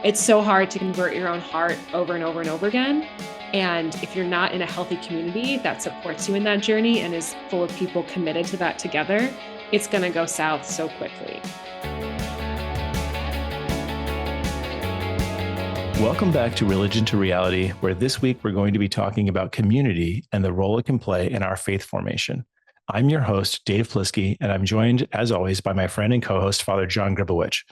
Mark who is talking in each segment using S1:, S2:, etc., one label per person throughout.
S1: It's so hard to convert your own heart over and over and over again. And if you're not in a healthy community that supports you in that journey and is full of people committed to that together, it's going to go south so quickly.
S2: Welcome back to Religion to Reality, where this week we're going to be talking about community and the role it can play in our faith formation. I'm your host, Dave Plisky, and I'm joined, as always, by my friend and co-host, Father John Gribowich.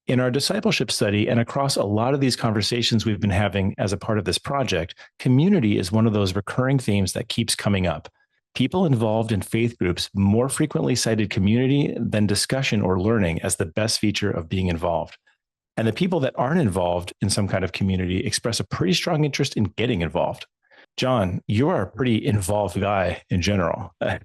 S2: In our discipleship study and across a lot of these conversations we've been having as a part of this project, community is one of those recurring themes that keeps coming up. People involved in faith groups more frequently cited community than discussion or learning as the best feature of being involved. And the people that aren't involved in some kind of community express a pretty strong interest in getting involved. John, you are a pretty involved guy in general. I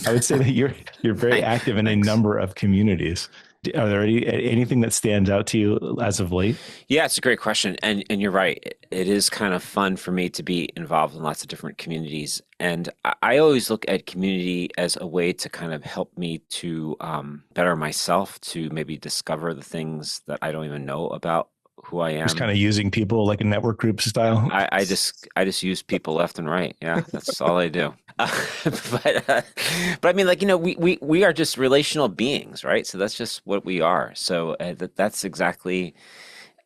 S2: would say that you're very active in a number of communities. Are there anything that stands out to you as of late?
S3: Yeah, it's a great question. And you're right. It is kind of fun for me to be involved in lots of different communities. And I always look at community as a way to kind of help me to better myself, to maybe discover the things that I don't even know about who I am.
S2: Just kind of using people like a network group style.
S3: I just use people left and right. Yeah, that's all I do. But I mean, like, we are just relational beings, right? So that's just what we are. So that's exactly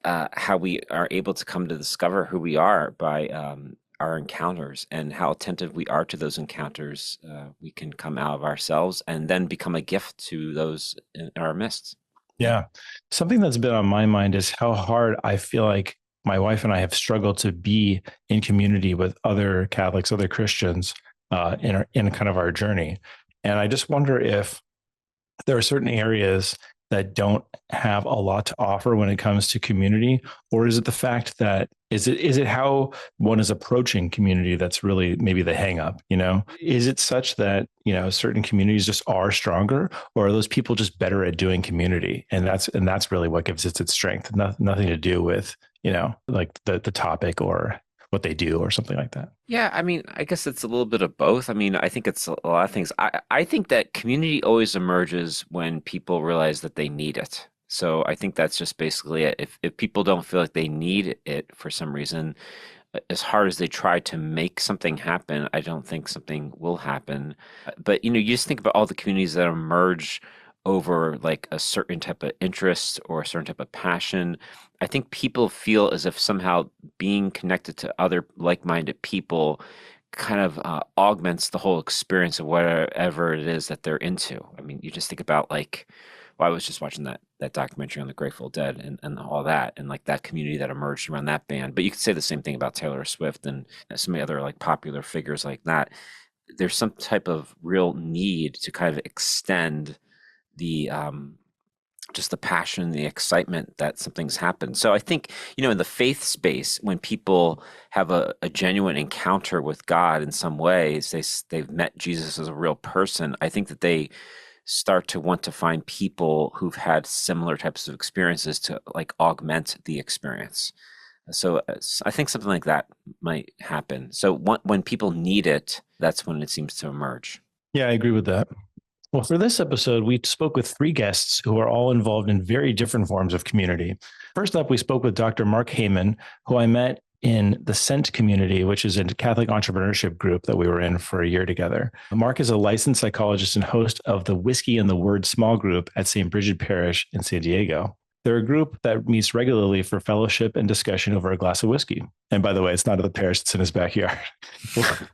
S3: how we are able to come to discover who we are by our encounters, and how attentive we are to those encounters. We can come out of ourselves and then become a gift to those in our midst.
S2: Yeah. Something that's been on my mind is how hard I feel like my wife and I have struggled to be in community with other Catholics, other Christians in kind of our journey. And I just wonder if there are certain areas that don't have a lot to offer when it comes to community, or is it the fact that is it how one is approaching community that's really maybe the hang up, Is it such that, certain communities just are stronger, or are those people just better at doing community? And that's really what gives it its strength. Nothing to do with, like the topic or what they do or something like that.
S3: Yeah, I mean, I guess it's a little bit of both. I mean, I think it's a lot of things. I think that community always emerges when people realize that they need it. So I think that's just basically it. If people don't feel like they need it for some reason, as hard as they try to make something happen, I don't think something will happen. But, you just think about all the communities that emerge over like a certain type of interest or a certain type of passion. I think people feel as if somehow being connected to other like-minded people kind of augments the whole experience of whatever it is that they're into. I mean, you just think about I was just watching that documentary on the Grateful Dead and all that, and like that community that emerged around that band. But you could say the same thing about Taylor Swift and so many other like popular figures like that. There's some type of real need to kind of extend the just the passion, the excitement that something's happened. So I think, in the faith space, when people have a genuine encounter with God in some ways, they've met Jesus as a real person, I think that they start to want to find people who've had similar types of experiences to like augment the experience. So I think something like that might happen. So when people need it, that's when it seems to emerge.
S2: Yeah, I agree with that. Well, for this episode, we spoke with three guests who are all involved in very different forms of community. First up, we spoke with Dr. Mark Heyman, who I met in the Scent community, which is a Catholic entrepreneurship group that we were in for a year together. Mark is a licensed psychologist and host of the Whiskey and the Word small group at St. Bridget Parish in San Diego. They're a group that meets regularly for fellowship and discussion over a glass of whiskey. And by the way, it's not at the parish, it's in his backyard.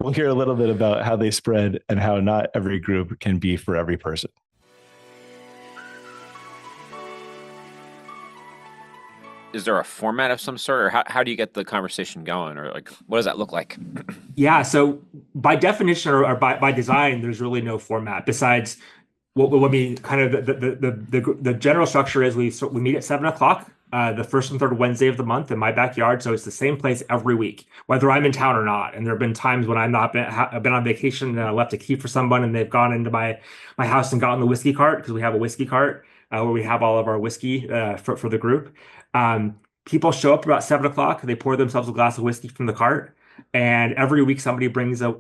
S2: We'll hear a little bit about how they spread and how not every group can be for every person.
S3: Is there a format of some sort, or how do you get the conversation going, or like what does that look like?
S4: Yeah, so by definition or by design, there's really no format besides what we kind of the general structure is we meet at 7:00 the first and third Wednesday of the month in my backyard. So it's the same place every week, whether I'm in town or not. And there have been times when I've been on vacation and I left a key for someone and they've gone into my house and gotten the whiskey cart, because we have a whiskey cart where we have all of our whiskey for the group. People show up about 7:00. They pour themselves a glass of whiskey from the cart. And every week somebody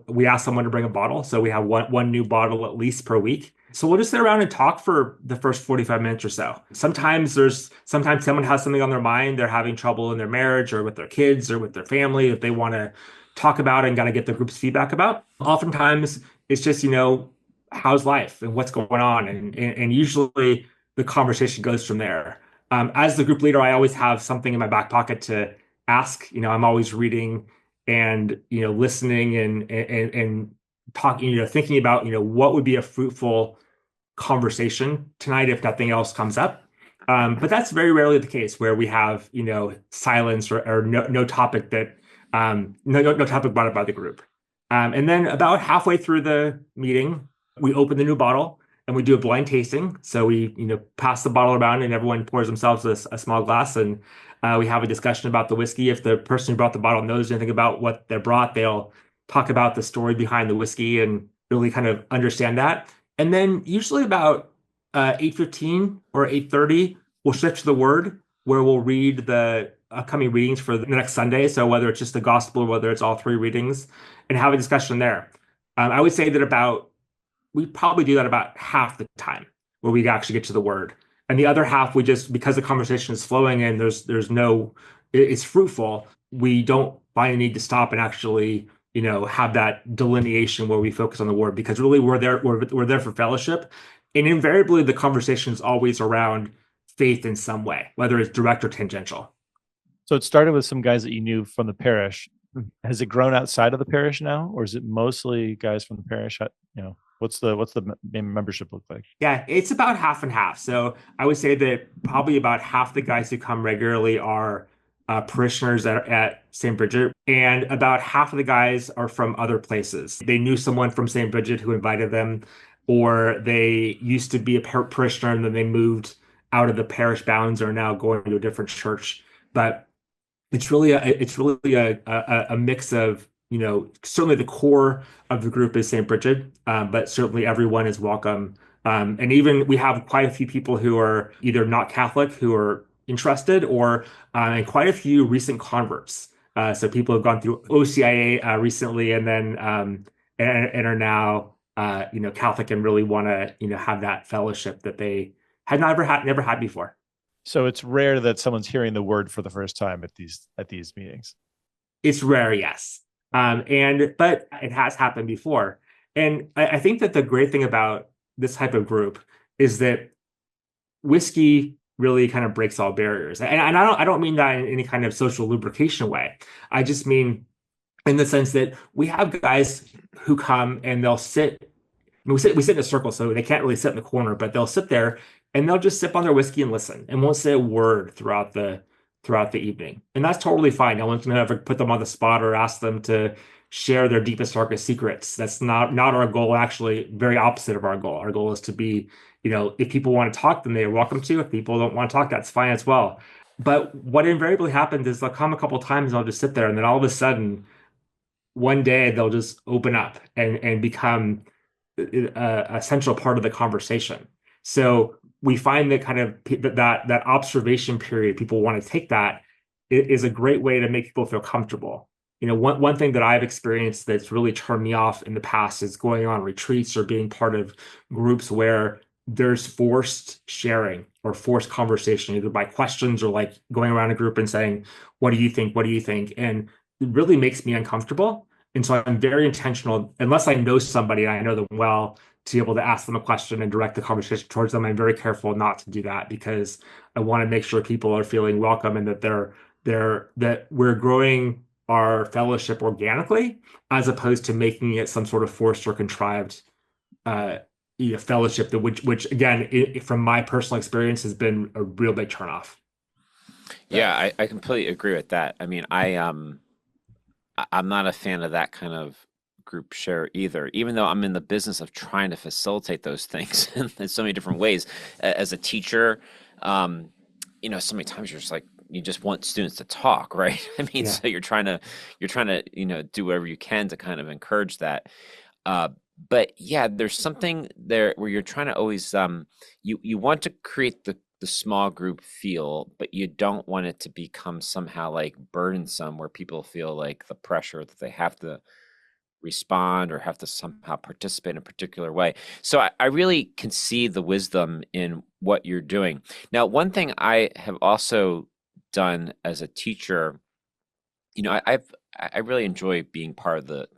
S4: we ask someone to bring a bottle. So we have one new bottle at least per week. So we'll just sit around and talk for the first 45 minutes or so. Sometimes someone has something on their mind. They're having trouble in their marriage or with their kids or with their family that they want to talk about and got to get the group's feedback about. Oftentimes it's just, how's life and what's going on? And usually the conversation goes from there. As the group leader, I always have something in my back pocket to ask. I'm always reading and listening and talking, thinking about what would be a fruitful conversation tonight if nothing else comes up. But that's very rarely the case where we have silence or no topic that no topic brought up by the group. And then about halfway through the meeting, we open the new bottle and we do a blind tasting. So we pass the bottle around and everyone pours themselves a small glass, and we have a discussion about the whiskey. If the person who brought the bottle knows anything about what they brought, they'll talk about the story behind the whiskey and really kind of understand that. And then usually about 8:15 or 8:30, we'll shift to the Word, where we'll read the upcoming readings for the next Sunday. So whether it's just the gospel or whether it's all three readings, and have a discussion there. I would say that we probably do that about half the time where we actually get to the Word. And the other half, we just, because the conversation is flowing and it's fruitful, we don't find a need to stop and actually have that delineation where we focus on the Word, because really we're there for fellowship. And invariably the conversation is always around faith in some way, whether it's direct or tangential.
S2: So it started with some guys that you knew from the parish. Has it grown outside of the parish now, or is it mostly guys from the parish? What's the membership look like?
S4: Yeah, it's about half and half. So I would say that probably about half the guys who come regularly are parishioners at St. Bridget, and about half of the guys are from other places. They knew someone from St. Bridget who invited them, or they used to be a parishioner and then they moved out of the parish bounds or are now going to a different church. But it's really a mix of, certainly the core of the group is St. Bridget, but certainly everyone is welcome. And even we have quite a few people who are either not Catholic who are interested, or and quite a few recent converts. So people have gone through OCIA recently and then and are now Catholic and really want to have that fellowship that they had never had before.
S2: So it's rare that someone's hearing the Word for the first time at these meetings.
S4: It's rare, yes. But it has happened before. And I think that the great thing about this type of group is that whiskey really kind of breaks all barriers. And I don't mean that in any kind of social lubrication way. I just mean in the sense that we have guys who come and they'll sit. We sit in a circle, so they can't really sit in the corner, but they'll sit there and they'll just sip on their whiskey and listen and won't say a word throughout the evening. And that's totally fine. No one's going to ever put them on the spot or ask them to share their deepest, darkest secrets. That's not our goal. Actually, very opposite of our goal. Our goal is to be, if people want to talk, then they're welcome to. If people don't want to talk, that's fine as well. But what invariably happens is they'll come a couple of times and they'll just sit there, and then all of a sudden, one day they'll just open up and become a central part of the conversation. So we find that kind of that observation period, people want to take that, is a great way to make people feel comfortable. One thing that I've experienced that's really turned me off in the past is going on retreats or being part of groups where there's forced sharing or forced conversation, either by questions or like going around a group and saying, what do you think? What do you think? And it really makes me uncomfortable. And so I'm very intentional, unless I know somebody and I know them well, to be able to ask them a question and direct the conversation towards them. I'm very careful not to do that, because I want to make sure people are feeling welcome and that that we're growing our fellowship organically, as opposed to making it some sort of forced or contrived fellowship, which again, from my personal experience, has been a real big turnoff.
S3: Yeah, I completely agree with that. I mean, I'm not a fan of that kind of group share either, even though I'm in the business of trying to facilitate those things in so many different ways. As a teacher, so many times you're just like, you just want students to talk, right? I mean, so you're trying to, do whatever you can to kind of encourage that. But yeah, there's something there where you're trying to always, you want to create the small group feel, but you don't want it to become somehow like burdensome where people feel like the pressure that they have to respond or have to somehow participate in a particular way. So I really can see the wisdom in what you're doing. Now, one thing I have also done as a teacher, I really enjoy being part of the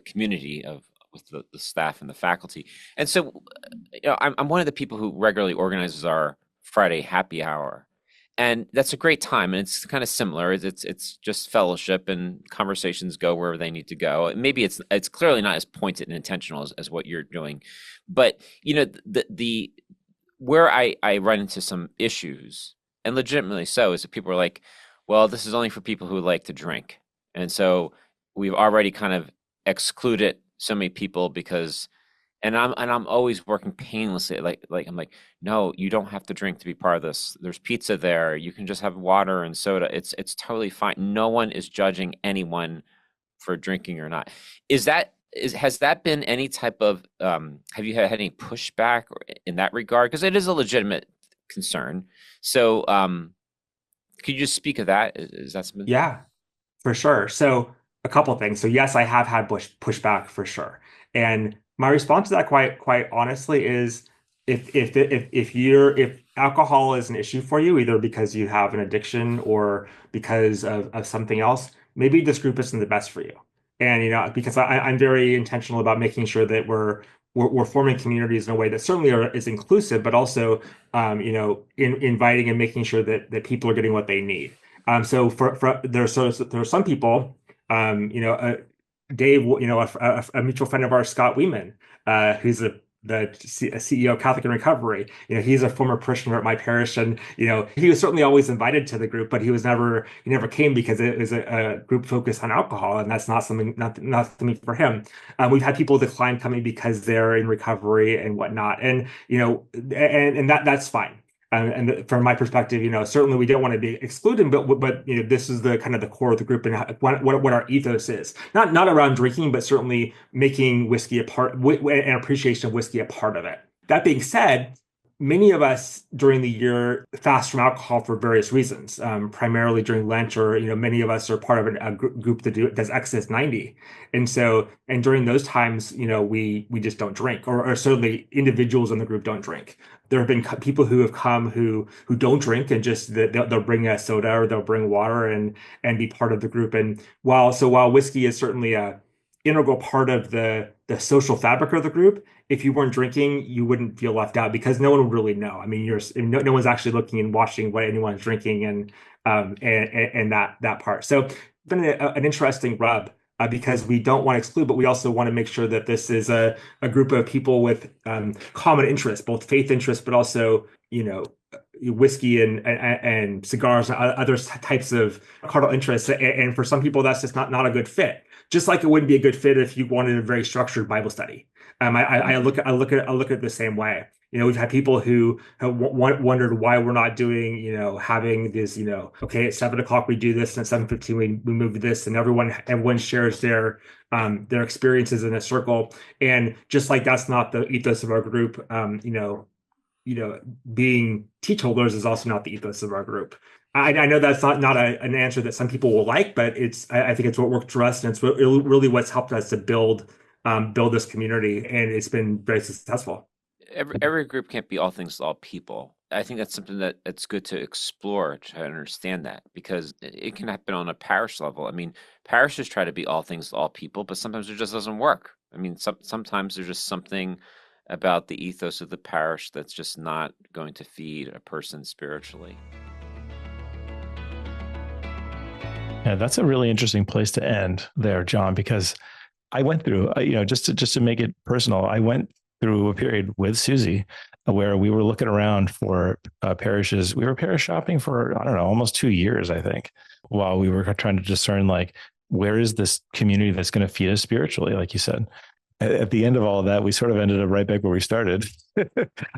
S3: community of with the staff and the faculty. And so, I'm one of the people who regularly organizes our Friday happy hour. And that's a great time, and it's kind of similar. It's just fellowship, and conversations go wherever they need to go. Maybe it's clearly not as pointed and intentional as what you're doing, but the where I run into some issues, and legitimately so, is that people are like, well, this is only for people who like to drink, and so we've already kind of excluded so many people because and I'm always working painlessly. Like I'm like, no, you don't have to drink to be part of this. There's pizza there. You can just have water and soda. It's totally fine. No one is judging anyone for drinking or not. Has that been any type of have you had any pushback in that regard? Because it is a legitimate concern. So could you just speak of that? Is that something?
S4: Yeah, for sure. So a couple of things. So yes, I have had pushback for sure. And my response to that quite honestly is if alcohol is an issue for you, either because you have an addiction or because of something else, maybe this group isn't the best for you. And because I'm very intentional about making sure that we're forming communities in a way that certainly is inclusive, but also inviting and making sure that people are getting what they need. So there are some people, Dave, a mutual friend of ours, Scott Weeman, who's the CEO of Catholic in Recovery. He's a former parishioner at my parish, and he was certainly always invited to the group, but he never came because it was a group focused on alcohol, and that's not something for him. We've had people decline coming because they're in recovery and whatnot, and that's fine. And from my perspective, certainly we don't want to be excluded, but this is the kind of the core of the group and what our ethos is. Not around drinking, but certainly making whiskey a part and appreciation of whiskey a part of it. That being said, many of us during the year fast from alcohol for various reasons, primarily during Lent, or many of us are part of a group that does Exodus 90, and during those times, we just don't drink, or certainly individuals in the group don't drink. There have been people who have come who don't drink, and just they'll bring a soda or they'll bring water and be part of the group. And while whiskey is certainly a integral part of the social fabric of the group, if you weren't drinking, you wouldn't feel left out because no one would really know. I mean, no one's actually looking and watching what anyone's drinking and that part. So it's been an interesting rub. Because we don't want to exclude, but we also want to make sure that this is a group of people with common interests, both faith interests, but also, whiskey and cigars and other types of carnal interests. And for some people, that's just not a good fit. Just like it wouldn't be a good fit if you wanted a very structured Bible study. I look at it the same way. We've had people who have wondered why we're not doing, having this, okay, at 7 o'clock we do this, and at 7:15 we move to this, and everyone shares their experiences in a circle. And just like that's not the ethos of our group, being teetotalers is also not the ethos of our group. I know that's not an answer that some people will like, but I think it's what worked for us, and it's really what's helped us to build this community, and it's been very successful.
S3: Every group can't be all things to all people. I think that's something it's good to explore to understand that, because it can happen on a parish level. I mean, parishes try to be all things to all people, but sometimes it just doesn't work. I mean, sometimes there's just something about the ethos of the parish that's just not going to feed a person spiritually.
S2: Yeah, that's a really interesting place to end there, John, because I went through, just to make it personal, I went through a period with Susie where we were looking around for parishes. We were parish shopping for, I don't know, almost 2 years, I think, while we were trying to discern, like, where is this community that's going to feed us spiritually, like you said. At the end of all of that, we sort of ended up right back where we started,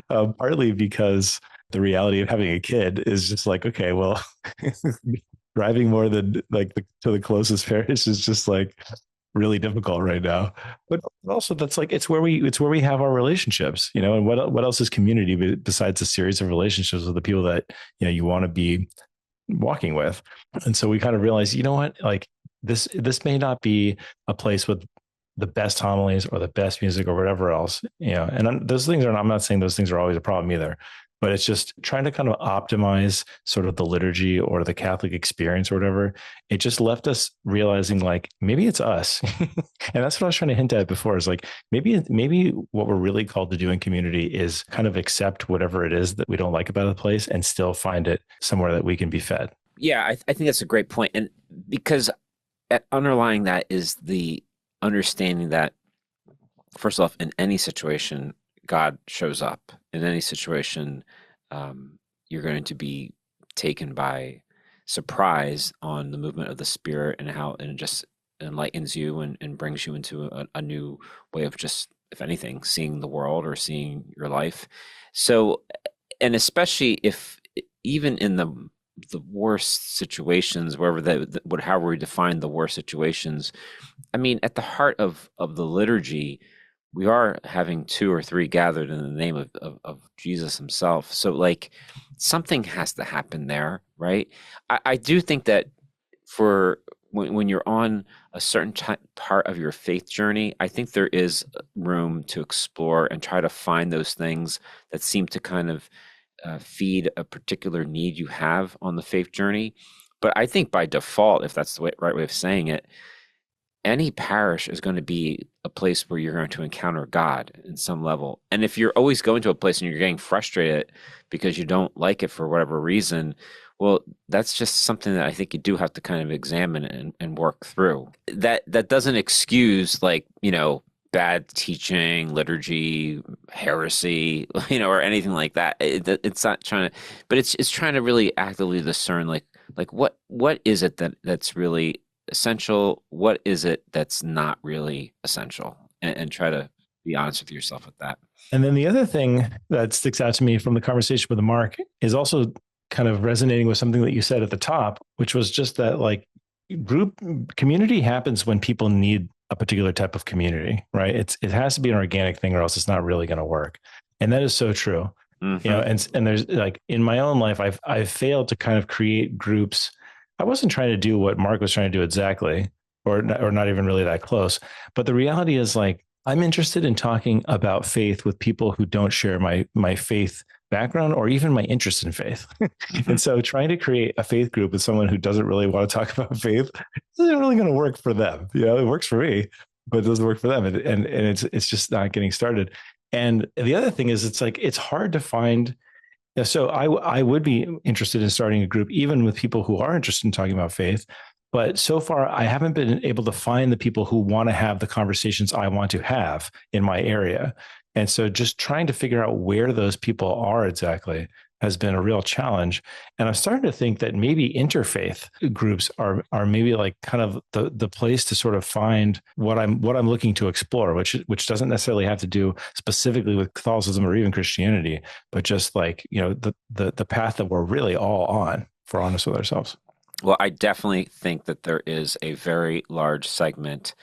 S2: partly because the reality of having a kid is just like, okay, well, driving more than to the closest parish is just like, really difficult right now. But also that's like, it's where we have our relationships, and what else is community besides a series of relationships with the people that, you want to be walking with. And so we kind of realized, you know what, like this may not be a place with the best homilies or the best music or whatever else, and those things are, I'm not saying those things are always a problem either, but it's just trying to kind of optimize sort of the liturgy or the Catholic experience or whatever. It just left us realizing like, maybe it's us. And that's what I was trying to hint at before, is like, maybe what we're really called to do in community is kind of accept whatever it is that we don't like about the place and still find it somewhere that we can be fed.
S3: Yeah, I think that's a great point. And because underlying that is the understanding that, first off, in any situation, God shows up. In any situation, you're going to be taken by surprise on the movement of the Spirit and how it just enlightens you and brings you into a new way of just, if anything, seeing the world or seeing your life. So, and especially if even in the worst situations, however we define the worst situations, I mean, at the heart of the liturgy, we are having two or three gathered in the name of Jesus himself. So like something has to happen there, right? I do think that for when you're on a certain part of your faith journey, I think there is room to explore and try to find those things that seem to kind of feed a particular need you have on the faith journey. But I think by default, if that's the right way of saying it, any parish is going to be a place where you're going to encounter God in some level. And if you're always going to a place and you're getting frustrated because you don't like it for whatever reason, well, that's just something that I think you do have to kind of examine and work through. That doesn't excuse, like, bad teaching, liturgy, heresy, or anything like that. It's not trying to, but it's trying to really actively discern, like what is it that's really essential? What is it that's not really essential? And try to be honest with yourself with that.
S2: And then the other thing that sticks out to me from the conversation with Mark is also kind of resonating with something that you said at the top, which was just that like group community happens when people need a particular type of community, right? It has to be an organic thing or else it's not really going to work. And that is so true. Mm-hmm. And there's like in my own life, I've failed to kind of create groups. I wasn't trying to do what Mark was trying to do exactly, or not even really that close. But the reality is, like, I'm interested in talking about faith with people who don't share my faith background or even my interest in faith. And so trying to create a faith group with someone who doesn't really want to talk about faith isn't really going to work for them. It works for me, but it doesn't work for them. And it's just not getting started. And the other thing is, it's like, it's hard to find. So I would be interested in starting a group, even with people who are interested in talking about faith. But so far, I haven't been able to find the people who want to have the conversations I want to have in my area. And so just trying to figure out where those people are exactly has been a real challenge. And I'm starting to think that maybe interfaith groups are maybe like kind of the place to sort of find what I'm looking to explore, which doesn't necessarily have to do specifically with Catholicism or even Christianity, but just like, the path that we're really all on, if we're honest with ourselves.
S3: Well, I definitely think that there is a very large segment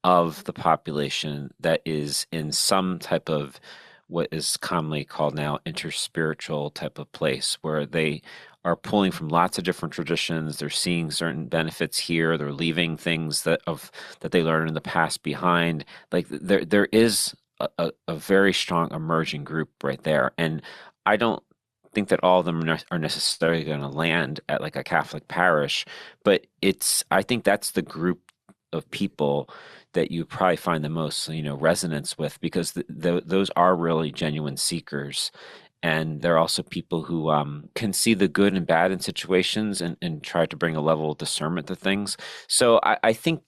S3: of the population that is in some type of what is commonly called now interspiritual type of place, where they are pulling from lots of different traditions. They're seeing certain benefits here. They're leaving things that they learned in the past behind. Like there is a very strong emerging group right there. And I don't think that all of them are necessarily going to land at like a Catholic parish, but I think that's the group of people that you probably find the most, resonance with, because those are really genuine seekers. And they're also people who can see the good and bad in situations and try to bring a level of discernment to things. So I think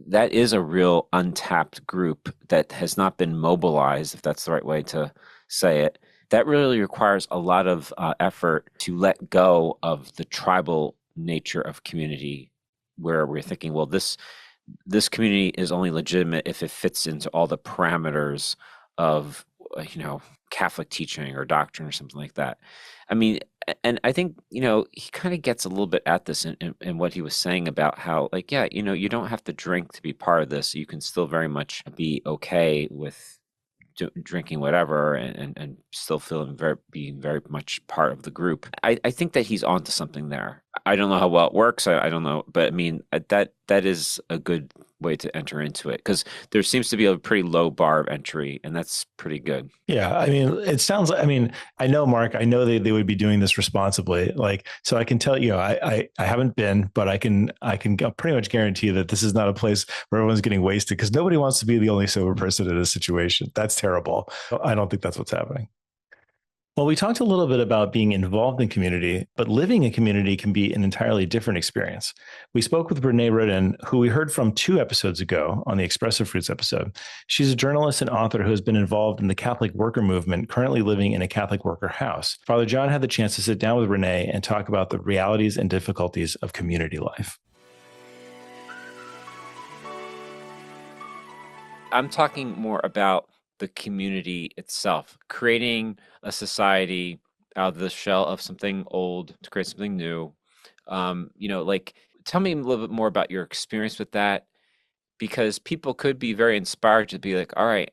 S3: that is a real untapped group that has not been mobilized, if that's the right way to say it. That really requires a lot of effort to let go of the tribal nature of community, where we're thinking, well, this community is only legitimate if it fits into all the parameters of, Catholic teaching or doctrine or something like that. I mean, and I think, he kind of gets a little bit at this in what he was saying about how, like, yeah, you don't have to drink to be part of this. You can still very much be okay with drinking whatever and still being very much part of the group. I think that he's onto something there. I don't know how well it works. I don't know, but I mean, that is a good way to enter into it, because there seems to be a pretty low bar of entry, and that's pretty good.
S2: Yeah. I mean, it sounds like, I mean, I know, Mark, I know they would be doing this responsibly. Like, so I can tell you, I haven't been, but I can pretty much guarantee that this is not a place where everyone's getting wasted, because nobody wants to be the only sober person in a situation. That's terrible. I don't think that's what's happening. Well, we talked a little bit about being involved in community, but living in community can be an entirely different experience. We spoke with Renée Roden, who we heard from 2 episodes ago on the Expressive Fruits episode. She's a journalist and author who has been involved in the Catholic worker movement, currently living in a Catholic worker house. Father John had the chance to sit down with Renée and talk about the realities and difficulties of community life.
S3: I'm talking more about the community itself, creating a society out of the shell of something old to create something new. Like, tell me a little bit more about your experience with that, because people could be very inspired to be like, all right,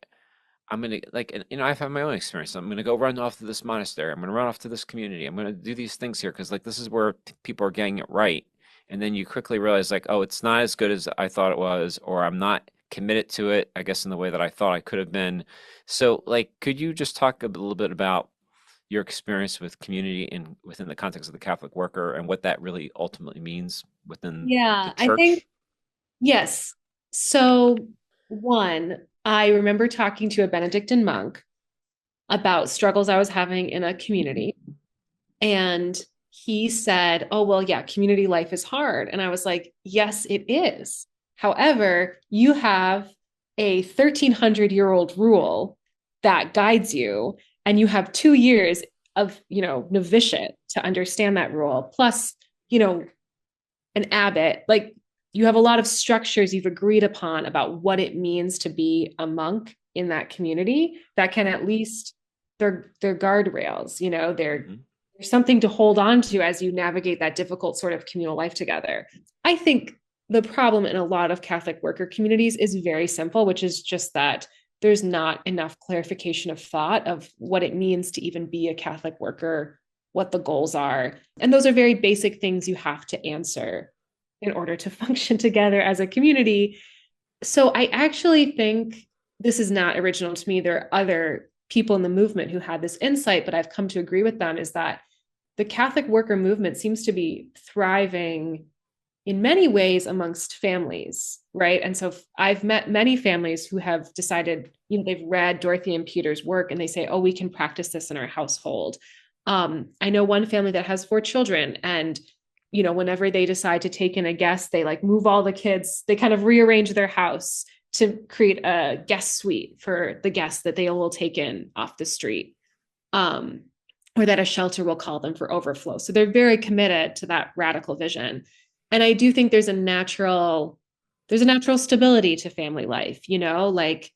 S3: I'm going to, like, I've had my own experience. I'm going to go run off to this monastery. I'm going to run off to this community. I'm going to do these things here, because, like, this is where people are getting it right. And then you quickly realize, like, oh, it's not as good as I thought it was, or I'm not committed to it, I guess, in the way that I thought I could have been. So, like, could you just talk a little bit about your experience with community within the context of the Catholic worker, and what that really ultimately means within the church?
S1: I think, yes. So, one, I remember talking to a Benedictine monk about struggles I was having in a community. And he said, oh, well, yeah, community life is hard. And I was like, yes, it is. However, you have a 1,300-year-old rule that guides you, and you have 2 years of, novitiate to understand that rule. Plus, an abbot, like, you have a lot of structures you've agreed upon about what it means to be a monk in that community that can at least, they're guardrails, there's something to hold on to as you navigate that difficult sort of communal life together. I think the problem in a lot of Catholic worker communities is very simple, which is just that there's not enough clarification of thought of what it means to even be a Catholic worker, what the goals are. And those are very basic things you have to answer in order to function together as a community. So I actually think this is not original to me. There are other people in the movement who had this insight, but I've come to agree with them, is that the Catholic worker movement seems to be thriving in many ways amongst families, right? And so I've met many families who have decided, they've read Dorothy and Peter's work, and they say, oh, we can practice this in our household. I know one family that has 4 children, and whenever they decide to take in a guest, they like move all the kids, they kind of rearrange their house to create a guest suite for the guests that they will take in off the street, or that a shelter will call them for overflow. So they're very committed to that radical vision. And I do think there's a natural stability to family life, like,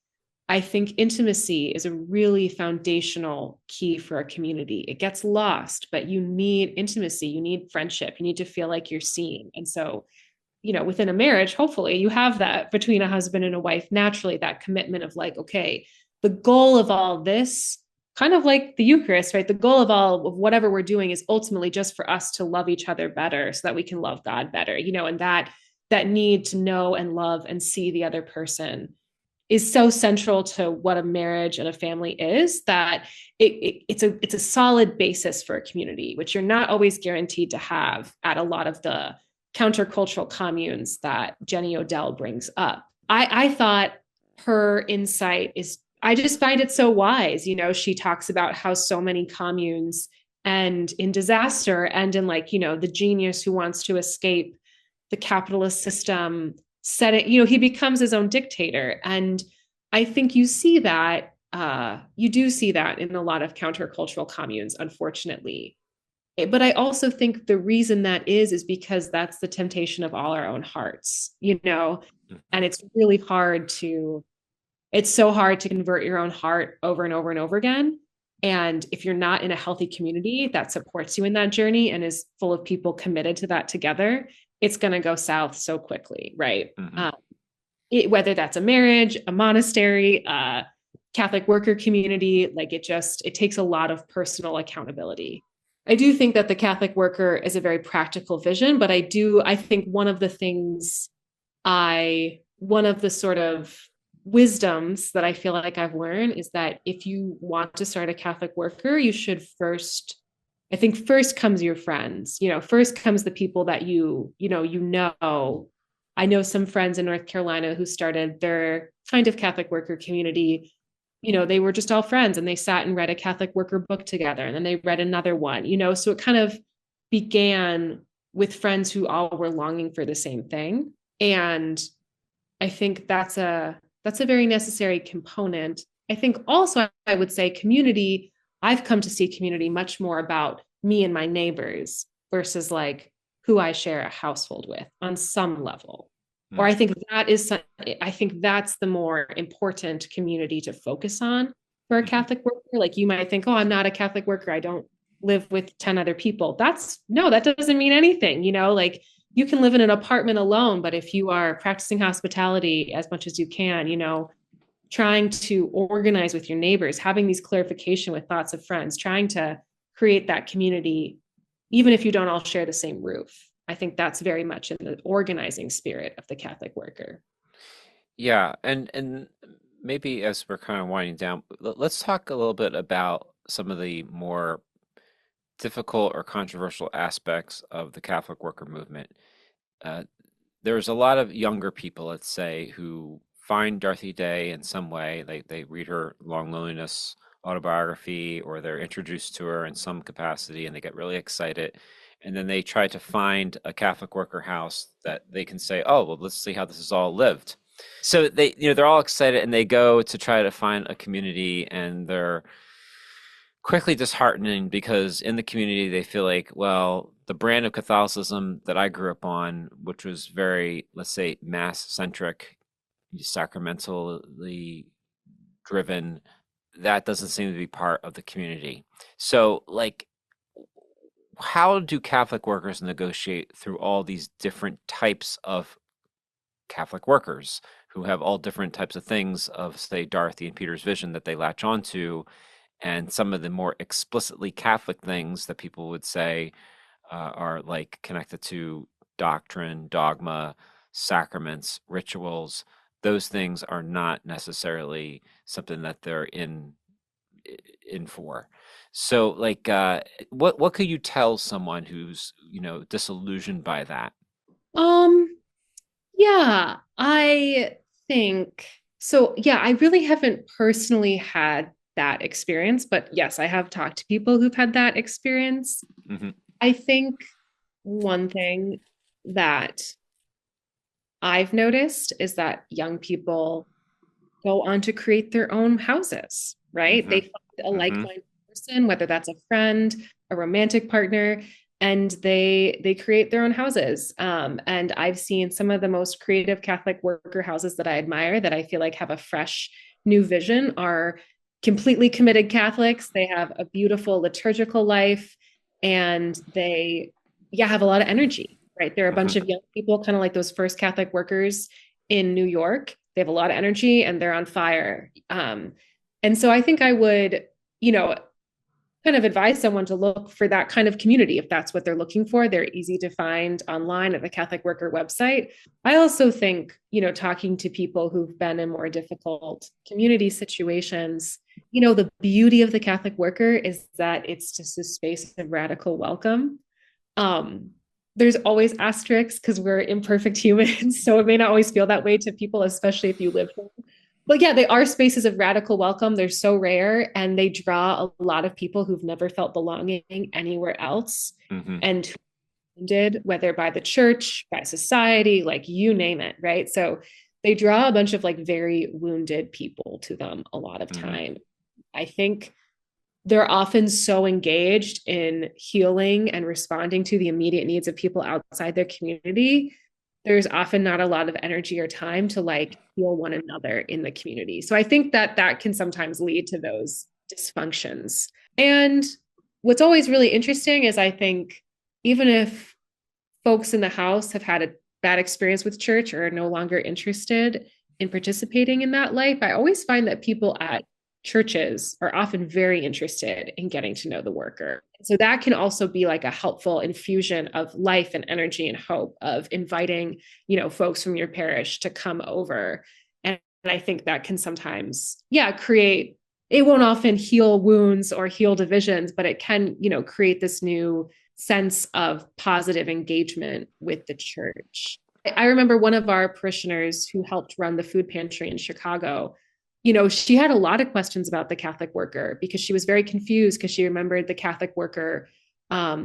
S1: I think intimacy is a really foundational key for a community. It gets lost, but you need intimacy, you need friendship, you need to feel like you're seen. And so, within a marriage, hopefully you have that between a husband and a wife, naturally, that commitment of like, okay, the goal of all this, kind of like the Eucharist, right? The goal of all of whatever we're doing is ultimately just for us to love each other better so that we can love God better, and that need to know and love and see the other person is so central to what a marriage and a family is, that it's a solid basis for a community, which you're not always guaranteed to have at a lot of the countercultural communes that Jenny Odell brings up. I thought her insight is, I just find it so wise. She talks about how so many communes end in disaster, and in like, the genius who wants to escape the capitalist system he becomes his own dictator. And I think you do see that in a lot of countercultural communes, unfortunately. But I also think the reason that is because that's the temptation of all our own hearts, and it's so hard to convert your own heart over and over and over again. And if you're not in a healthy community that supports you in that journey and is full of people committed to that together, it's going to go south so quickly, right? Whether that's a marriage, a monastery, a Catholic worker community, like it takes a lot of personal accountability. I do think that the Catholic worker is a very practical vision, but I think one of the sort of wisdoms that I feel like I've learned is that if you want to start a Catholic worker, you should first comes your friends, first comes the people that I know some friends in North Carolina who started their kind of Catholic worker community. They were just all friends and they sat and read a Catholic worker book together and then they read another one, so it kind of began with friends who all were longing for the same thing. And I think that's a very necessary component. I think also I would say community, I've come to see community much more about me and my neighbors versus like who I share a household with on some level. Or I think that's the more important community to focus on for a Catholic worker. Like you might think, oh, I'm not a Catholic worker, I don't live with 10 other people. That doesn't mean anything, like you can live in an apartment alone, but if you are practicing hospitality as much as you can, trying to organize with your neighbors, having these clarification with thoughts of friends, trying to create that community, even if you don't all share the same roof. I think that's very much in the organizing spirit of the Catholic worker.
S3: Yeah, and maybe as we're kind of winding down, let's talk a little bit about some of the more difficult or controversial aspects of the Catholic worker movement. There's a lot of younger people, let's say, who find Dorothy Day in some way. They read her Long Loneliness autobiography, or they're introduced to her in some capacity, and they get really excited. And then they try to find a Catholic worker house that they can say, oh, well, let's see how this is all lived. So they're all excited and they go to try to find a community, and they're quickly disheartening because in the community they feel like, well, the brand of Catholicism that I grew up on, which was very, let's say, mass centric, sacramentally driven, that doesn't seem to be part of the community. So like, how do Catholic workers negotiate through all these different types of Catholic workers who have all different types of things of, say, Dorothy and Peter's vision that they latch onto, and some of the more explicitly Catholic things that people would say are like connected to doctrine, dogma, sacraments, rituals. Those things are not necessarily something that they're in for. So like, what could you tell someone who's, disillusioned by that?
S1: Yeah, I think so. Yeah, I really haven't personally had that experience, but yes, I have talked to people who've had that experience.
S3: Hmm.
S1: I think one thing that I've noticed is that young people go on to create their own houses, right? They
S3: Hmm.
S1: find a
S3: Hmm.
S1: like-minded person, whether that's a friend, a romantic partner, and they create their own houses. And I've seen some of the most creative Catholic worker houses that I admire, that I feel like have a fresh new vision, are completely committed Catholics. They have a beautiful liturgical life, and they, yeah, have a lot of energy, right? They're a bunch
S3: Hmm.
S1: of young people, kind of like those first Catholic workers in New York. They have a lot of energy and they're on fire. And so I think I would, kind of advise someone to look for that kind of community if that's what they're looking for. They're easy to find online at the Catholic Worker website. I also think, talking to people who've been in more difficult community situations, the beauty of the Catholic Worker is that it's just a space of radical welcome. There's always asterisks because we're imperfect humans, so it may not always feel that way to people, especially if you live there. But yeah, they are spaces of radical welcome. They're so rare, and they draw a lot of people who've never felt belonging anywhere else,
S3: Hmm.
S1: and who did, whether by the church, by society, like you name it, right? So they draw a bunch of like very wounded people to them a lot of
S3: Hmm.
S1: time. I think they're often so engaged in healing and responding to the immediate needs of people outside their community. There's often not a lot of energy or time to like heal one another in the community. So I think that can sometimes lead to those dysfunctions. And what's always really interesting is I think even if folks in the house have had a bad experience with church or are no longer interested in participating in that life, I always find that people at churches are often very interested in getting to know the worker. So that can also be like a helpful infusion of life and energy and hope of inviting, folks from your parish to come over. And I think that can sometimes, create, it won't often heal wounds or heal divisions, but it can, create this new sense of positive engagement with the church. I remember one of our parishioners who helped run the food pantry in Chicago. She had a lot of questions about the Catholic worker because she was very confused because she remembered the Catholic worker. I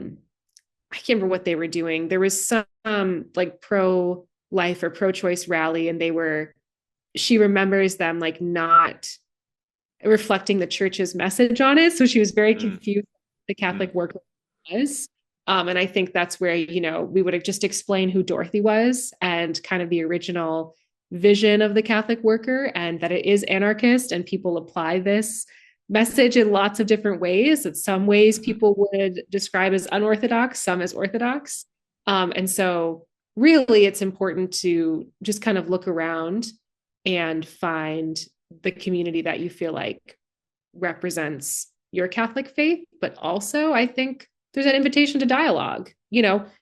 S1: can't remember what they were doing. There was some like pro-life or pro-choice rally, and she remembers them like not reflecting the church's message on it. So she was very confused what the Catholic worker was. And I think that's where, we would have just explained who Dorothy was and kind of the original vision of the Catholic worker, and that it is anarchist, and people apply this message in lots of different ways. That some ways people would describe as unorthodox, some as orthodox. And so really it's important to just kind of look around and find the community that you feel like represents your Catholic faith. But also I think there's an invitation to dialogue.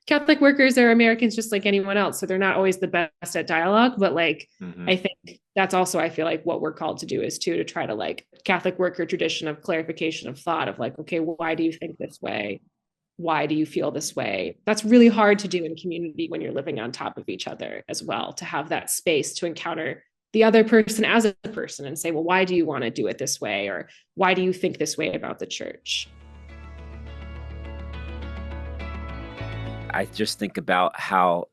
S1: Catholic workers are Americans just like anyone else. So they're not always the best at dialogue, but I think that's also, I feel like what we're called to do is to try to Catholic worker tradition of clarification of thought of okay, well, why do you think this way? Why do you feel this way? That's really hard to do in community when you're living on top of each other as well, to have that space to encounter the other person as a person and say, well, why do you want to do it this way? Or why do you think this way about the church?
S3: I just think about how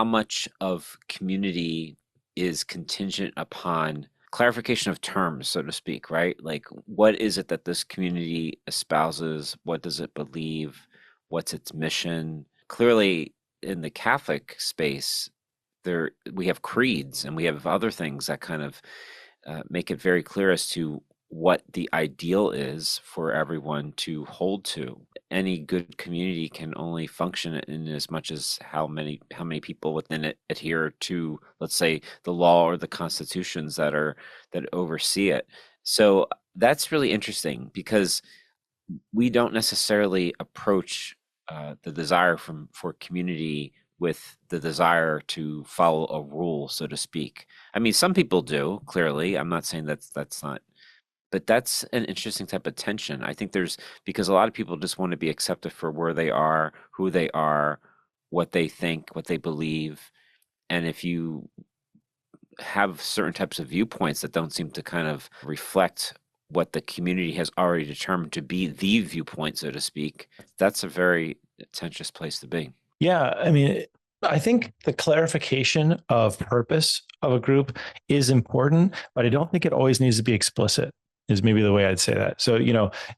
S3: much of community is contingent upon clarification of terms, so to speak, right? Like, what is it that this community espouses? What does it believe? What's its mission? Clearly, in the Catholic space, we have creeds and we have other things that kind of make it very clear as to what the ideal is for everyone to hold to. Any good community can only function in as much as how many people within it adhere to, let's say, the law or the constitutions that oversee it. So that's really interesting because we don't necessarily approach the desire for community with the desire to follow a rule, so to speak. I mean, some people do, clearly. I'm not saying that's not. But that's an interesting type of tension. I think because a lot of people just want to be accepted for where they are, who they are, what they think, what they believe. And if you have certain types of viewpoints that don't seem to kind of reflect what the community has already determined to be the viewpoint, so to speak, that's a very tenuous place to be.
S2: Yeah. I mean, I think the clarification of purpose of a group is important, but I don't think it always needs to be explicit. Is maybe the way I'd say that. So,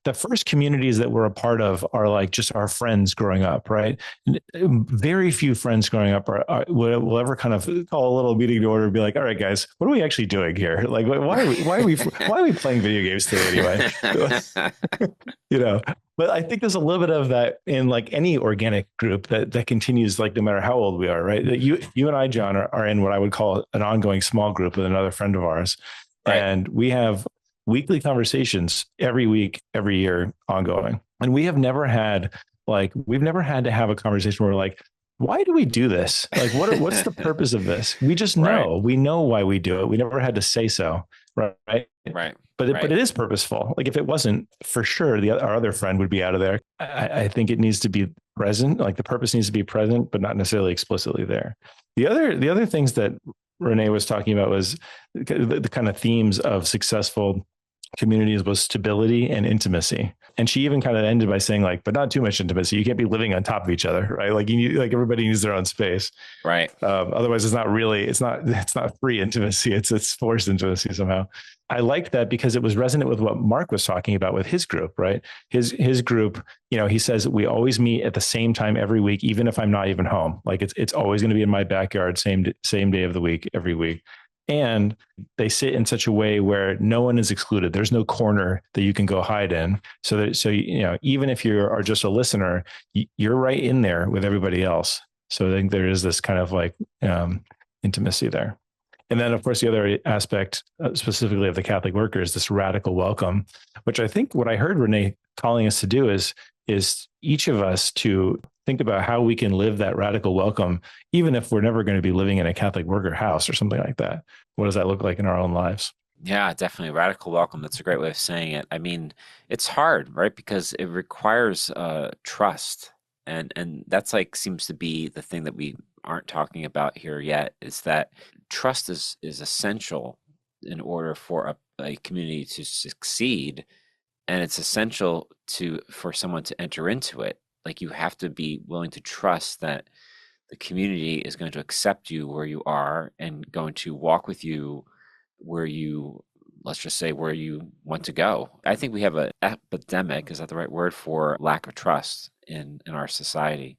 S2: the first communities that we're a part of are like just our friends growing up, right? Very few friends growing up will ever kind of call a little meeting to order and be like, all right, guys, what are we actually doing here? Like, why are we playing video games today anyway? But I think there's a little bit of that in like any organic group that continues, like no matter how old we are, right? You and I, John, are in what I would call an ongoing small group with another friend of ours. Right. And we have weekly conversations every week, every year, ongoing. And we've never had to have a conversation where we're like, why do we do this? Like, what's the purpose of this? We just know. Right. We know why we do it. We never had to say so. Right.
S3: Right.
S2: But it is purposeful. Like if it wasn't, for sure, our other friend would be out of there. I think it needs to be present. Like the purpose needs to be present, but not necessarily explicitly there. The other things that Renée was talking about was the kind of themes of successful communities was stability and intimacy. And she even kind of ended by saying but not too much intimacy. You can't be living on top of each other, right? Like everybody needs their own space.
S3: Right.
S2: Otherwise it's not free intimacy. It's forced intimacy somehow. I liked that because it was resonant with what Mark was talking about with his group, right? His group, he says we always meet at the same time every week, even if I'm not even home. Like it's always going to be in my backyard, same day of the week, every week. And they sit in such a way where no one is excluded. There's no corner that you can go hide in. So even if you are just a listener, you're right in there with everybody else. So I think there is this kind of like intimacy there. And then, of course, the other aspect specifically of the Catholic worker is this radical welcome, which I think what I heard Renée calling us to do is each of us to think about how we can live that radical welcome, even if we're never going to be living in a Catholic worker house or something like that. What does that look like in our own lives?
S3: Yeah, definitely. Radical welcome. That's a great way of saying it. I mean, it's hard, right? Because it requires trust. And that's like seems to be the thing that we aren't talking about here yet, is that trust is essential in order for a community to succeed. And it's essential for someone to enter into it. Like, you have to be willing to trust that the community is going to accept you where you are and going to walk with you where you, let's just say, where you want to go. I think we have an epidemic, is that the right word, for lack of trust in our society.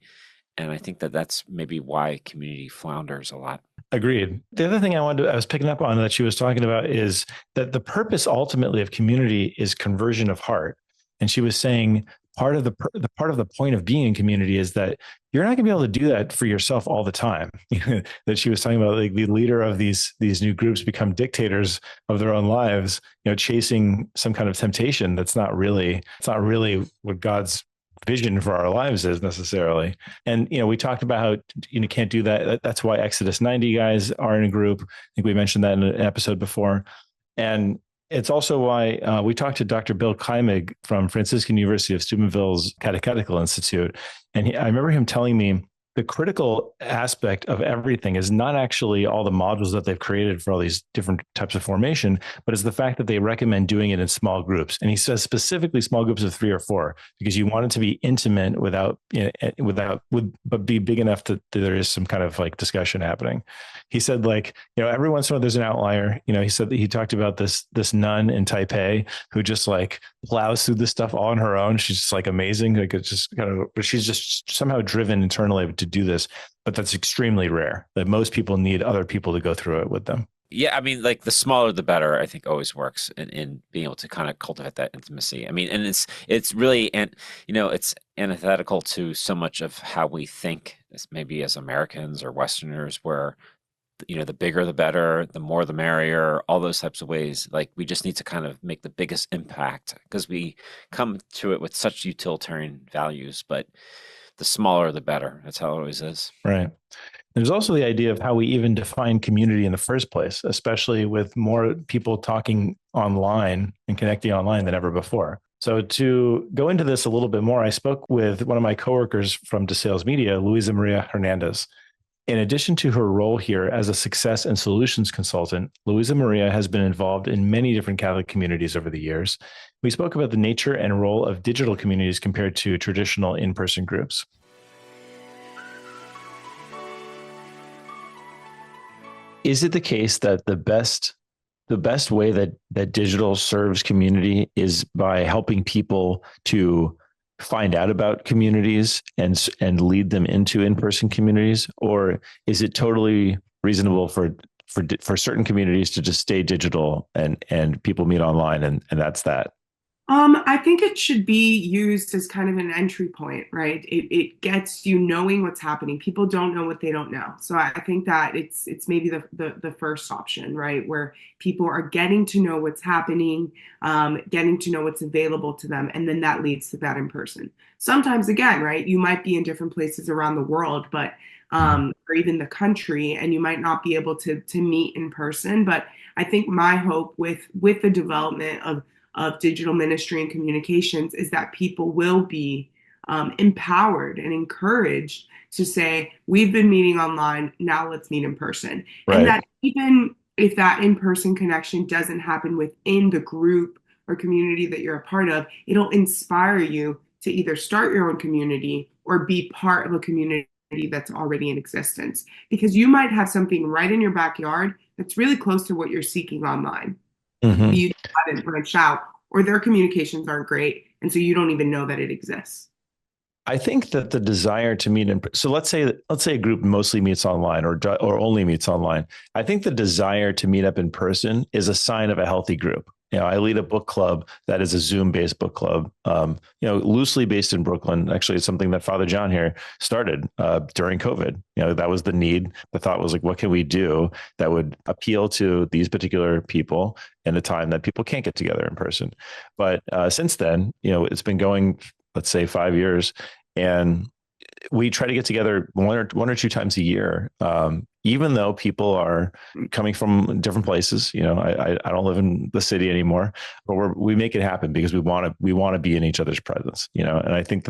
S3: And I think that that's maybe why community flounders a lot.
S2: Agreed. The other thing I was picking up on that she was talking about is that the purpose ultimately of community is conversion of heart. And she was saying part of the point of being in community is that you're not going to be able to do that for yourself all the time. That she was talking about, like, the leader of these new groups become dictators of their own lives, chasing some kind of temptation it's not really what God's vision for our lives is necessarily. And we talked about how you can't do that. That's why Exodus 90 guys are in a group. I think we mentioned that in an episode before. And it's also why we talked to Dr. Bill Keimig from Franciscan University of Steubenville's Catechetical Institute. And I remember him telling me the critical aspect of everything is not actually all the modules that they've created for all these different types of formation, but it's the fact that they recommend doing it in small groups. And he says specifically small groups of 3 or 4, because you want it to be intimate but be big enough that there is some kind of like discussion happening. He said, like, every once in a while there's an outlier. He said that he talked about this nun in Taipei who just like plows through this stuff all on her own. She's just like amazing. Like, it's just but she's just somehow driven internally to do this, but that's extremely rare. That most people need other people to go through it with them.
S3: Yeah, I mean, like, the smaller the better, I think, always works in being able to kind of cultivate that intimacy. I mean, and it's really, and it's antithetical to so much of how we think, maybe as Americans or Westerners, where the bigger the better, the more the merrier, all those types of ways. Like, we just need to kind of make the biggest impact because we come to it with such utilitarian values, but the smaller the better. That's how it always is.
S2: Right. There's also the idea of how we even define community in the first place, especially with more people talking online and connecting online than ever before. So to go into this a little bit more, I spoke with one of my coworkers from DeSales Media, Luisamaria Hernandez. In addition to her role here as a success and solutions consultant, Luisamaria has been involved in many different Catholic communities over the years. We spoke about the nature and role of digital communities compared to traditional in-person groups. Is it the case that the best way that digital serves community is by helping people to find out about communities and lead them into in-person communities? Or is it totally reasonable for certain communities to just stay digital and people meet online and that's that?
S5: I think it should be used as kind of an entry point, right? It gets you knowing what's happening. People don't know what they don't know. So I think that it's maybe the first option, right? Where people are getting to know what's happening, getting to know what's available to them. And then that leads to that in person. Sometimes, again, right, you might be in different places around the world, but or even the country, and you might not be able to meet in person. But I think my hope with the development of digital ministry and communications is that people will be empowered and encouraged to say, we've been meeting online, now let's meet in person. Right. And that even if that in-person connection doesn't happen within the group or community that you're a part of, it'll inspire you to either start your own community or be part of a community that's already in existence. Because you might have something right in your backyard that's really close to what you're seeking online. Mm-hmm. You haven't branched out, or their communications aren't great, and so you don't even know that it exists.
S2: I think that the desire to meet in, so let's say a group mostly meets online or only meets online. I think the desire to meet up in person is a sign of a healthy group. I lead a book club that is a Zoom-based book club, loosely based in Brooklyn. Actually, it's something that Father John here started during COVID. That was the need. The thought was like, what can we do that would appeal to these particular people in a time that people can't get together in person? But since then, it's been going, let's say, 5 years, and we try to get together one or two times a year. Even though people are coming from different places, I don't live in the city anymore, but we make it happen because we want to be in each other's presence, and I think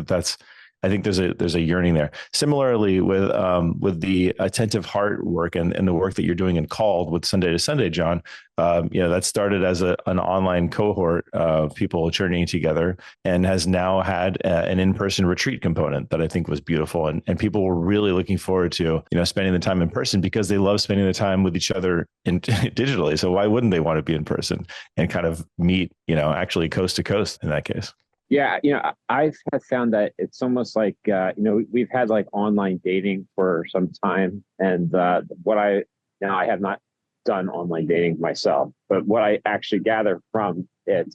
S2: I think there's a yearning there. Similarly, with the attentive heart work and the work that you're doing in Called with Sunday to Sunday, John, that started as an online cohort of people journeying together and has now had an in-person retreat component that I think was beautiful. And people were really looking forward to, spending the time in person because they love spending the time with each other digitally. So why wouldn't they want to be in person and kind of meet, actually coast to coast in that case?
S6: Yeah, I've found that it's almost like, we've had like online dating for some time. And I have not done online dating myself, but what I actually gather from it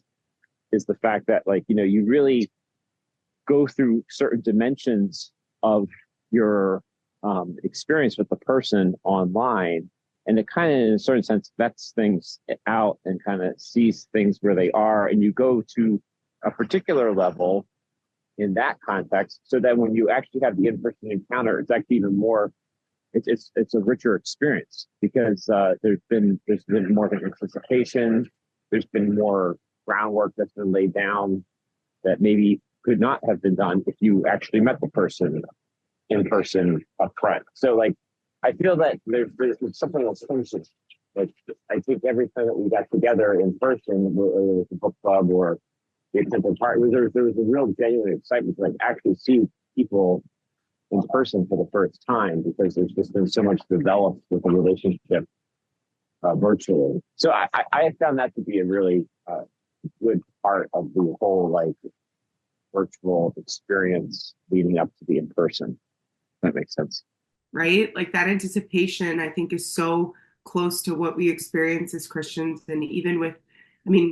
S6: is the fact that you really go through certain dimensions of your experience with the person online. And it kind of, in a certain sense, vets things out and kind of sees things where they are. And you go to a particular level in that context, so that when you actually have the in-person encounter, it's actually even more. It's a richer experience because there's been more of an anticipation. There's been more groundwork that's been laid down that maybe could not have been done if you actually met the person in person up front. So I feel that there's something else. I think every time that we got together in person, whether it was a book club or the extended part, there was a real genuine excitement to actually see people in person for the first time, because there's just been so much developed with the relationship virtually. So I have found that to be a really good part of the whole virtual experience leading up to the in person. If that makes sense.
S5: Right? That anticipation, I think, is so close to what we experience as Christians, and even with,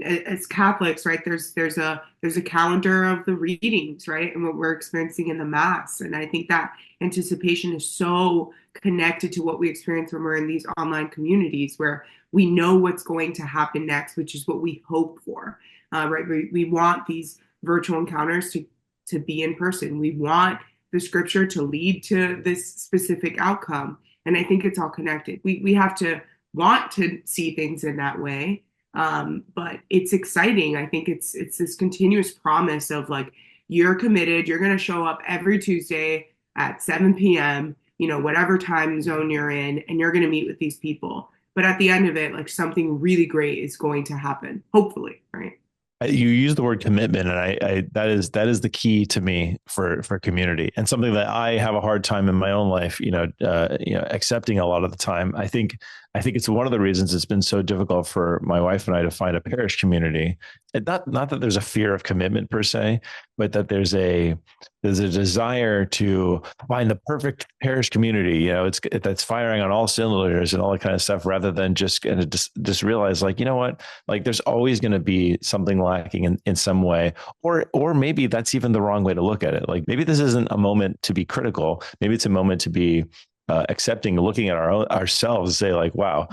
S5: as Catholics, right? There's a calendar of the readings, right, and what we're experiencing in the Mass, and I think that anticipation is so connected to what we experience when we're in these online communities, where we know what's going to happen next, which is what we hope for, right? We want these virtual encounters to be in person. We want the Scripture to lead to this specific outcome, and I think it's all connected. We have to want to see things in that way. But it's exciting. I think it's this continuous promise of you're committed, you're going to show up every Tuesday at 7 p.m., whatever time zone you're in, and you're going to meet with these people. But at the end of it, something really great is going to happen, hopefully, right?
S2: You use the word commitment, and I that is the key to me for community, and something that I have a hard time in my own life, accepting a lot of the time. I think it's one of the reasons it's been so difficult for my wife and I to find a parish community. And not that there's a fear of commitment per se, but that there's a desire to find the perfect parish community, that's firing on all cylinders and all that kind of stuff, rather than just realize there's always going to be something lacking in some way, or maybe that's even the wrong way to look at it. Maybe this isn't a moment to be critical. Maybe it's a moment to be accepting, looking at ourselves, say wow,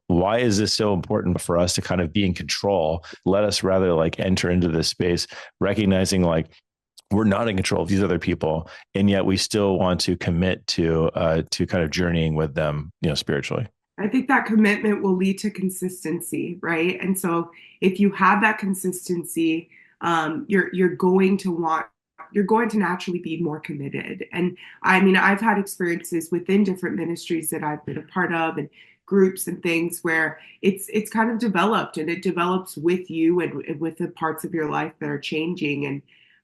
S2: why is this so important for us to kind of be in control? Let us rather enter into this space, recognizing we're not in control of these other people, and yet we still want to commit to kind of journeying with them, spiritually.
S5: I think that commitment will lead to consistency, right? And so if you have that consistency, you're going to naturally be more committed. And I've had experiences within different ministries that I've been a part of, and groups and things, where it's kind of developed, and it develops with you and with the parts of your life that are changing.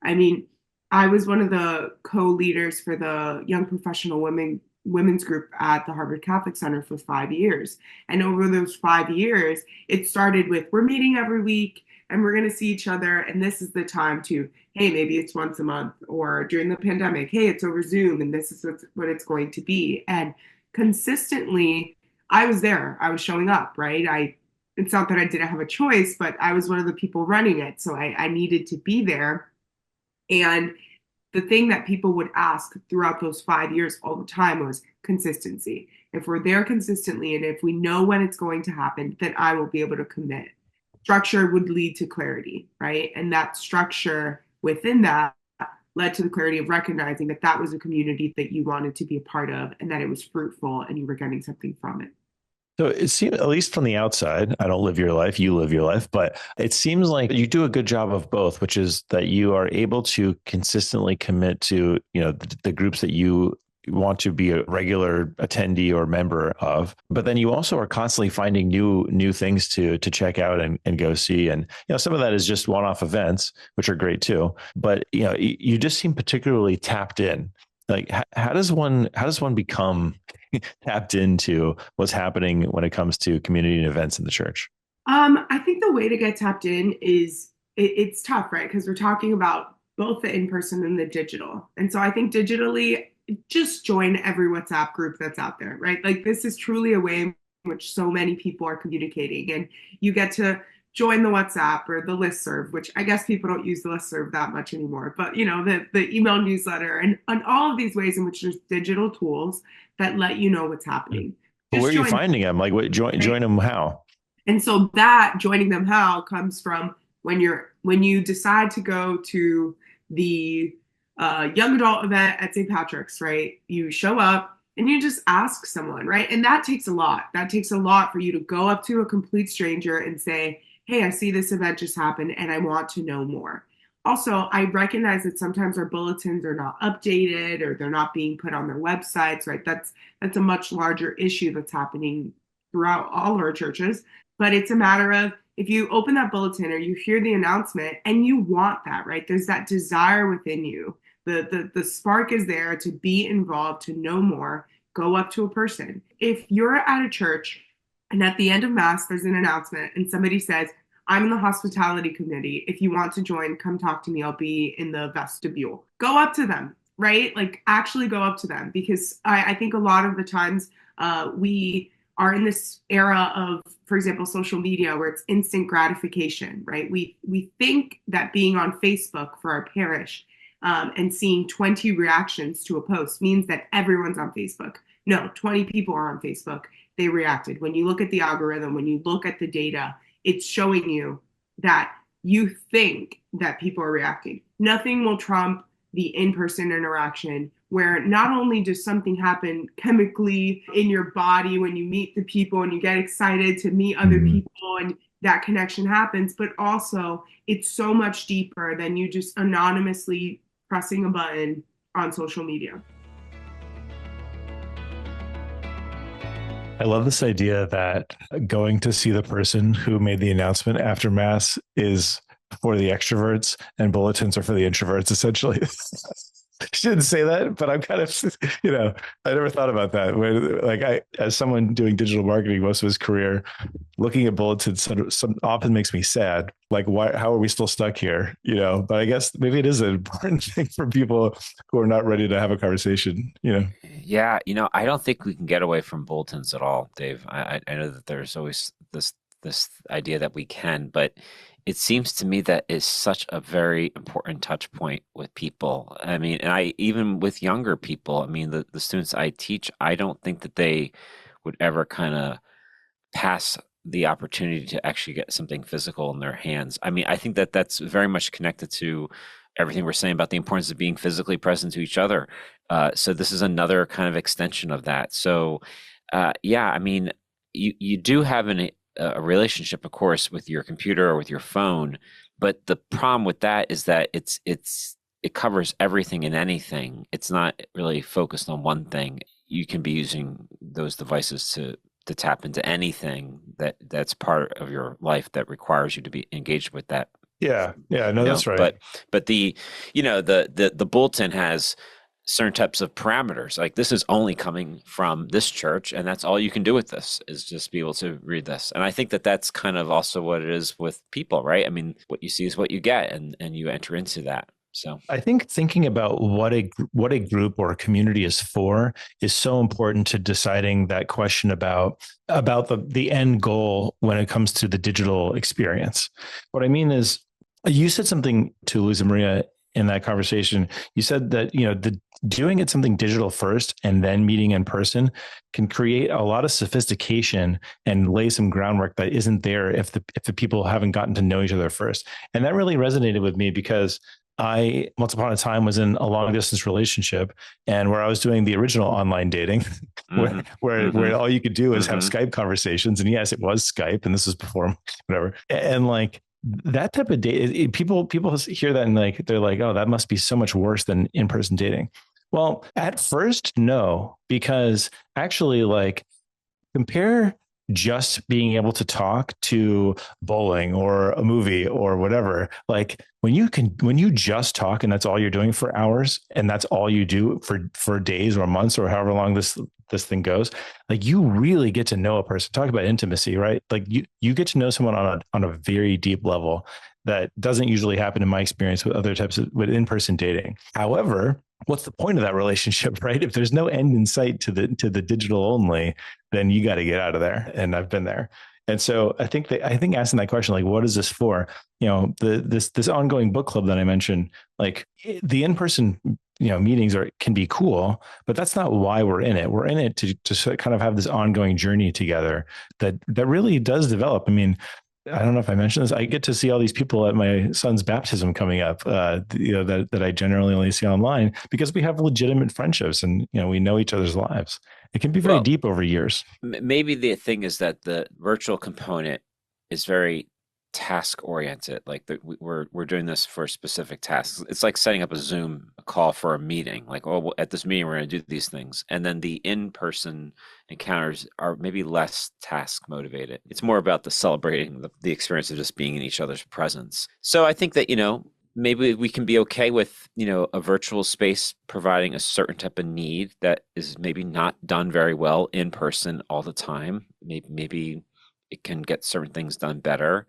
S5: And I was one of the co-leaders for the Young Professional Women's group at the Harvard Catholic Center for 5 years. And over those 5 years, it started with, we're meeting every week. and we're going to see each other. And this is the time to, hey, maybe it's once a month, or during the pandemic, hey, it's over Zoom and this is what it's going to be. And consistently, I was there. I was showing up, right? It's not that I didn't have a choice, but I was one of the people running it. So I needed to be there. And the thing that people would ask throughout those 5 years all the time was consistency. If we're there consistently and if we know when it's going to happen, then I will be able to commit. Structure would lead to clarity, right? And that structure within that led to the clarity of recognizing that that was a community that you wanted to be a part of and that it was fruitful and you were getting something from it.
S2: So it seems, at least from the outside, I don't live your life, you live your life, but it seems like you do a good job of both, which is that you are able to consistently commit to, the groups that you want to be a regular attendee or member of, but then you also are constantly finding new things to check out and go see. And, some of that is just one-off events, which are great too, but, you just seem particularly tapped in. Like, how does one become tapped into what's happening when it comes to community and events in the church?
S5: I think the way to get tapped in is it's tough, right? Because we're talking about both the in-person and the digital. And so I think digitally, just join every WhatsApp group that's out there, right? Like, this is truly a way in which so many people are communicating, and you get to join the WhatsApp or the listserv, which I guess people don't use the listserv that much anymore, but the email newsletter and all of these ways in which there's digital tools that let you know what's happening.
S2: But where are you finding them? Like, join them how?
S5: And so that joining them how comes from when you decide to go to the young adult event at St. Patrick's, right? You show up and you just ask someone, right? And that takes a lot. That takes a lot for you to go up to a complete stranger and say, hey, I see this event just happened and I want to know more. Also, I recognize that sometimes our bulletins are not updated or they're not being put on their websites, right? That's a much larger issue that's happening throughout all of our churches. But it's a matter of, if you open that bulletin or you hear the announcement and you want that, right? There's that desire within you. The spark is there to be involved, to know more, go up to a person. If you're at a church and at the end of Mass, there's an announcement and somebody says, I'm in the hospitality committee. If you want to join, come talk to me. I'll be in the vestibule. Go up to them, right? Like, actually go up to them, because I think a lot of the times we are in this era of, for example, social media, where it's instant gratification, right? We think that being on Facebook for our parish and seeing 20 reactions to a post means that everyone's on Facebook. No, 20 people are on Facebook. They reacted. When you look at the algorithm, when you look at the data, it's showing you that you think that people are reacting. Nothing will trump the in-person interaction, where not only does something happen chemically in your body when you meet the people and you get excited to meet other people and that connection happens, but also it's so much deeper than you just anonymously pressing a button on social media.
S2: I love this idea that going to see the person who made the announcement after Mass is for the extroverts and bulletins are for the introverts, essentially. I shouldn't say that, but I'm kind of, I never thought about that. As someone doing digital marketing most of his career, looking at bulletins often makes me sad. Like, why? How are we still stuck here? But I guess maybe it is an important thing for people who are not ready to have a conversation.
S3: Yeah, I don't think we can get away from bulletins at all, Dave. I know that there's always this idea that we can, but it seems to me that is such a very important touch point with people. I mean, and even with younger people, I mean, the students I teach, I don't think that they would ever kind of pass the opportunity to actually get something physical in their hands. I mean, I think that that's very much connected to everything we're saying about the importance of being physically present to each other. So this is another kind of extension of that. So, yeah, I mean, you do have a relationship, of course, with your computer or with your phone, but the problem with that is that it covers everything and anything. It's not really focused on one thing. You can be using those devices to tap into anything that's part of your life that requires you to be engaged with that.
S2: Yeah, no, that's right.
S3: But the bulletin has certain types of parameters. Like this is only coming from this church, and that's all you can do with this is just be able to read this. And I think that that's kind of also what it is with people, right? I mean, what you see is what you get, and you enter into that. So
S2: I think thinking about what a group or a community is for is so important to deciding that question about the end goal when it comes to the digital experience. What I mean is, you said something to Luisamaria in that conversation. You said that the doing it something digital first and then meeting in person can create a lot of sophistication and lay some groundwork that isn't there if the people haven't gotten to know each other first. And that really resonated with me because I once upon a time was in a long distance relationship, and where I was doing the original online dating, where all you could do is have Skype conversations. And yes, it was Skype, and this was before whatever. And like that type of date, people hear that and they're like, oh, that must be so much worse than in-person dating. Well, at first, no, because actually, like, compare just being able to talk to bowling or a movie or whatever. Like when you just talk and that's all you're doing for hours and that's all you do for days or months or however long this thing goes, like you really get to know a person. Talk about intimacy, right? Like you get to know someone on a very deep level that doesn't usually happen in my experience with other types of with in-person dating. However, what's the point of that relationship, right? If there's no end in sight to the digital only, then you got to get out of there. And I've been there. And so I think asking that question, like, what is this for? This ongoing book club that I mentioned, like the in-person, meetings can be cool, but that's not why we're in it. We're in it to kind of have this ongoing journey together that really does develop. I mean, I don't know if I mentioned this. I get to see all these people at my son's baptism coming up, that I generally only see online because we have legitimate friendships and, we know each other's lives. It can be very deep over years.
S3: Maybe the thing is that the virtual component is very task oriented. Like we're doing this for specific tasks. It's like setting up a Zoom call for a meeting. Like, at this meeting, we're going to do these things. And then the in-person encounters are maybe less task motivated. It's more about the celebrating the experience of just being in each other's presence. So I think that, maybe we can be okay with, a virtual space providing a certain type of need that is maybe not done very well in person all the time. Maybe it can get certain things done better.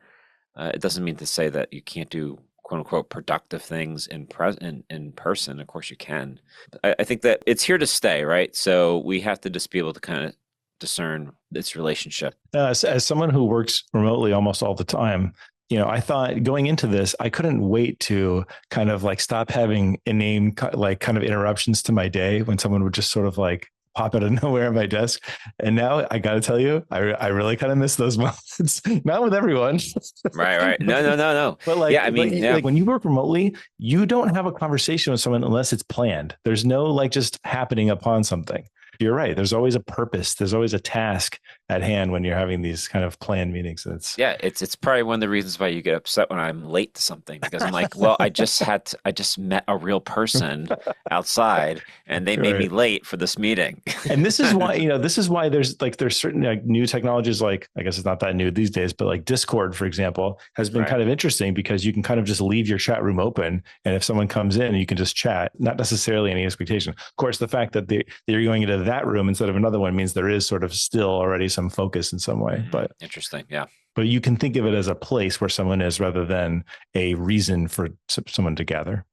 S3: It doesn't mean to say that you can't do "quote unquote" productive things in person. Of course you can. I think that it's here to stay, right? So we have to just be able to kind of discern its relationship.
S2: As someone who works remotely almost all the time, I thought going into this, I couldn't wait to kind of like stop having inane like kind of interruptions to my day when someone would just sort of like pop out of nowhere at my desk. And now I got to tell you, I really kind of miss those moments. Not with everyone.
S3: Right. No.
S2: But like,
S3: yeah, I mean,
S2: like when you work remotely, you don't have a conversation with someone unless it's planned. There's no like just happening upon something. You're right. There's always a purpose. There's always a task at hand when you're having these kind of planned meetings.
S3: It's probably one of the reasons why you get upset when I'm late to something, because I'm like, well, I just met a real person outside and they made me late for this meeting.
S2: And this is why there's certain like new technologies, like I guess it's not that new these days, but like Discord, for example, has been kind of interesting because you can kind of just leave your chat room open. And if someone comes in, you can just chat, not necessarily any expectation. Of course, the fact that you're going into that room instead of another one means there is sort of still already some focus in some way. But
S3: interesting. Yeah.
S2: But you can think of it as a place where someone is rather than a reason for someone to gather.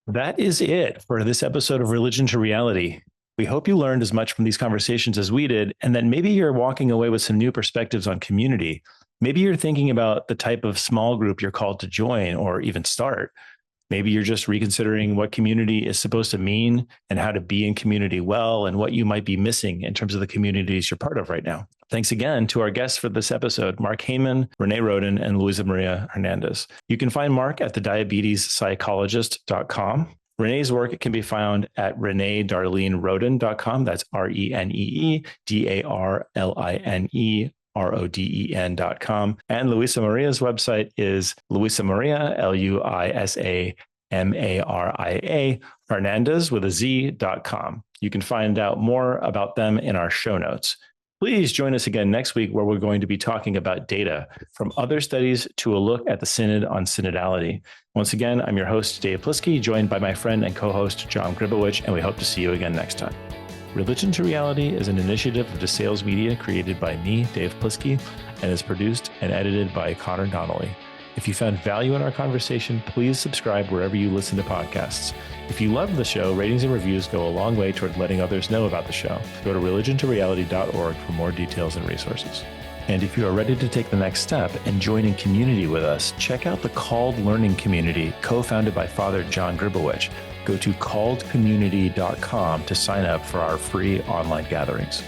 S2: That is it for this episode of Religion to Reality. We hope you learned as much from these conversations as we did, and that maybe you're walking away with some new perspectives on community. Maybe you're thinking about the type of small group you're called to join or even start. Maybe you're just reconsidering what community is supposed to mean and how to be in community well and what you might be missing in terms of the communities you're part of right now. Thanks again to our guests for this episode, Mark Heyman, Renée Roden, and Luisamaria Hernandez. You can find Mark at thediabetespsychologist.com. Renee's work can be found at reneedarleneroden.com. That's ReneeDarleneRoden.com. And Luisamaria's website is Luisamaria, Luisamaria, Hernandez with a Z.com. You can find out more about them in our show notes. Please join us again next week, where we're going to be talking about data, from other studies to a look at the Synod on synodality. Once again, I'm your host, Dave Plisky, joined by my friend and co-host, John Gribowich, and we hope to see you again next time. Religion to Reality is an initiative of DeSales Media created by me, Dave Plisky, and is produced and edited by Connor Donnelly. If you found value in our conversation, please subscribe wherever you listen to podcasts. If you love the show, ratings and reviews go a long way toward letting others know about the show. Go to religiontoreality.org for more details and resources. And if you are ready to take the next step and join in community with us, check out the Called Learning Community, co-founded by Father John Gribowich. Go to calledcommunity.com to sign up for our free online gatherings.